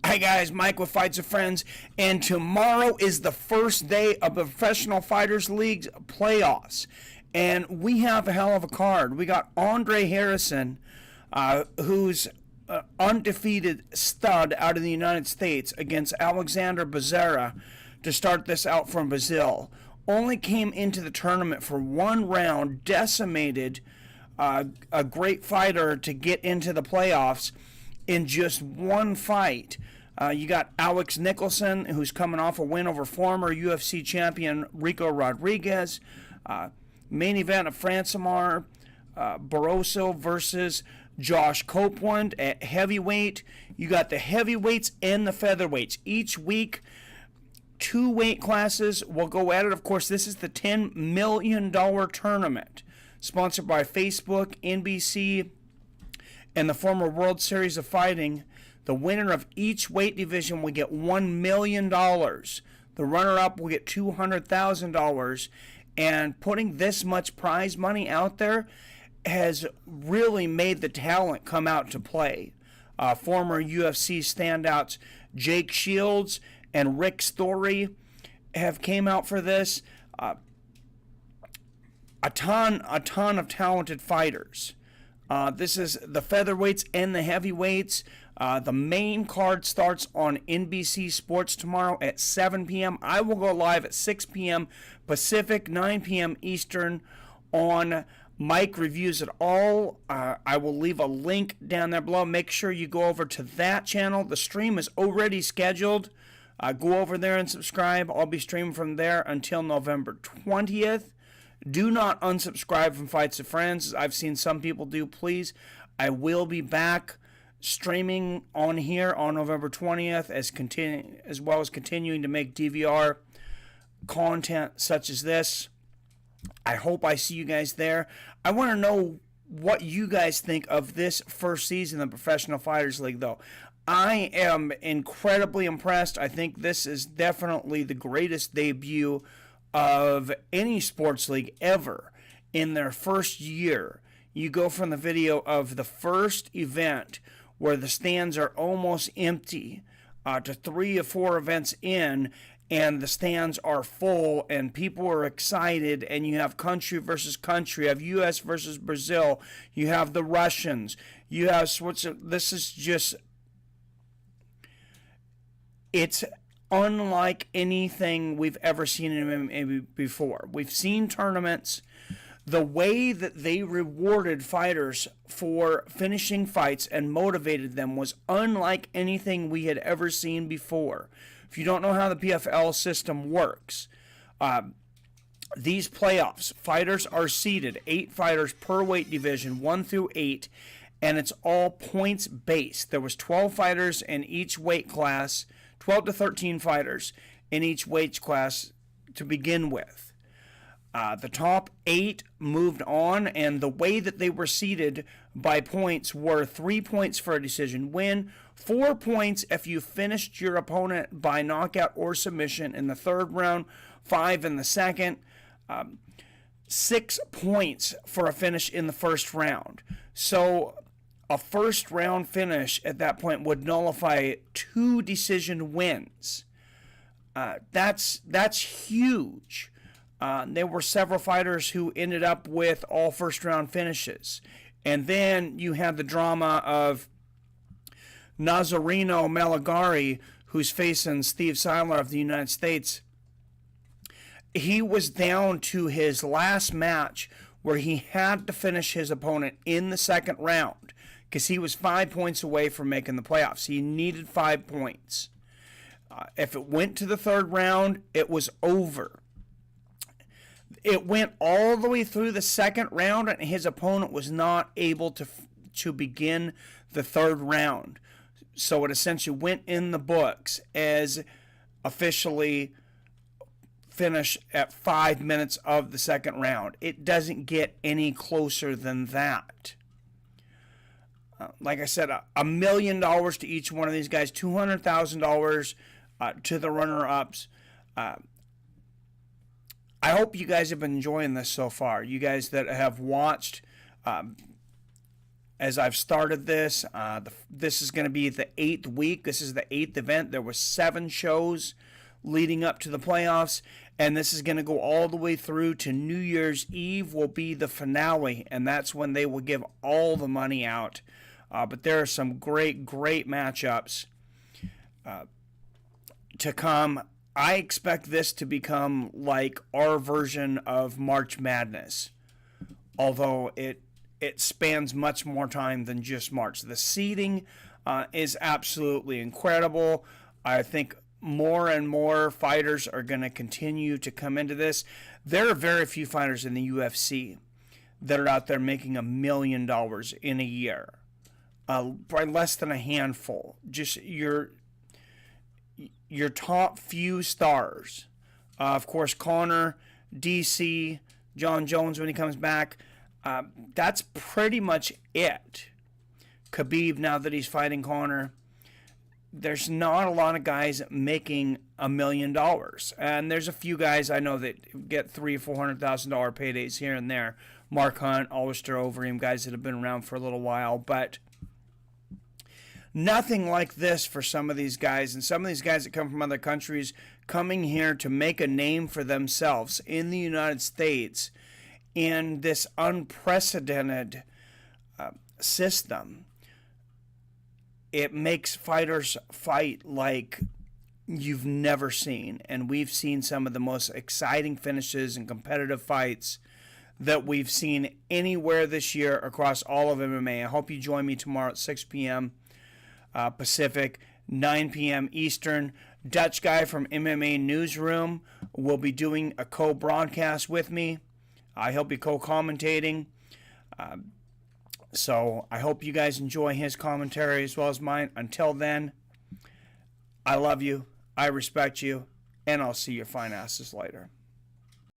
Hi guys, Mike with Fights with Friends, and tomorrow is the first day of the Professional Fighters League's playoffs, and we have a hell of a card. We got Andre Harrison, who's undefeated stud out of the United States, against Alexandre Bezerra to start this out from Brazil. Only came into the tournament for one round, decimated a great fighter to get into the playoffs in just one fight. You got Alex Nicholson, who's coming off a win over former UFC champion Rico Rodriguez. Main event of Francimar, Barroso versus Josh Copeland at heavyweight. You got the heavyweights and the featherweights. Each week, 2 weight classes will go at it. Of course, this is the $10 million tournament, sponsored by Facebook, NBC, and the former World Series of Fighting. The winner of each weight division will get $1 million. The runner-up will get $200,000. And putting this much prize money out there has really made the talent come out to play. Former UFC standouts Jake Shields and Rick Story have came out for this. A ton of talented fighters. This is the featherweights and the heavyweights. The main card starts on NBC Sports tomorrow at 7 p.m. I will go live at 6 p.m. Pacific, 9 p.m. Eastern on Mike Reviews It All. I will leave a link down there below. Make sure you go over to that channel. The stream is already scheduled. Go over there and subscribe. I'll be streaming from there until November 20th. Do not unsubscribe from Fights with Friends, as I've seen some people do. Please, I will be back streaming on here on November 20th, as well as continuing to make DVR content such as this. I hope I see you guys there. I want to know what you guys think of this first season of the Professional Fighters League, though. I am incredibly impressed. I think this is definitely the greatest debut of any sports league ever in their first year. You go from the video of the first event where the stands are almost empty to 3 or 4 events in, and the stands are full and people are excited, and you have country versus country, you have US versus Brazil, you have the Russians, you have Switzerland. This is just, it's unlike anything we've ever seen in MMA before. We've seen tournaments. The way that they rewarded fighters for finishing fights and motivated them was unlike anything we had ever seen before. If you don't know how the PFL system works, these playoffs, fighters are seeded, 8 fighters per weight division, 1 through 8, and it's all points based. There was 12 fighters in each weight class, 12 to 13 fighters in each weight class to begin with. The top 8 moved on, and the way that they were seeded by points were 3 points for a decision win, 4 points if you finished your opponent by knockout or submission in the third round, 5 in the second, 6 points for a finish in the first round. So a first round finish at that point would nullify 2 decision wins. That's huge. There were several fighters who ended up with all first round finishes. And then you had the drama of Nazareno Malegarie, who's facing Steve Siler of the United States. He was down to his last match where he had to finish his opponent in the second round because he was 5 points away from making the playoffs. He needed 5 points. If it went to the third round, it was over. It went all the way through the second round, and his opponent was not able to begin the third round. So it essentially went in the books as officially finished at 5 minutes of the second round. It doesn't get any closer than that. Like I said, $1 million to each one of these guys, $200,000 to the runner-ups. I hope you guys have been enjoying this so far. You guys that have watched as I've started this. This is going to be the 8th week. This is the 8th event. There were 7 shows leading up to the playoffs, and this is going to go all the way through to New Year's Eve will be the finale, and that's when they will give all the money out. But there are some great matchups to come. I expect this to become like our version of March Madness, although it spans much more time than just March. The seeding is absolutely incredible. I think more and more fighters are going to continue to come into this. There are very few fighters in the UFC that are out there making $1 million in a year. Probably less than a handful. Just your top few stars. Of course, Conor, DC, John Jones when he comes back. That's pretty much it. Khabib, now that he's fighting Conor, there's not a lot of guys making $1 million, and there's a few guys I know that get $300,000 or $400,000 paydays here and there. Mark Hunt, Alistair Overeem, guys that have been around for a little while, but nothing like this for some of these guys, and some of these guys that come from other countries coming here to make a name for themselves in the United States in this unprecedented system. It makes fighters fight like you've never seen, and we've seen some of the most exciting finishes and competitive fights that we've seen anywhere this year across all of MMA. I hope you join me tomorrow at 6 p.m. Pacific, 9 p.m. Eastern. Dutch guy from MMA Newsroom will be doing a co-broadcast with me. He'll be co-commentating. So I hope you guys enjoy his commentary as well as mine. Until then, I love you, I respect you, and I'll see your fine asses later.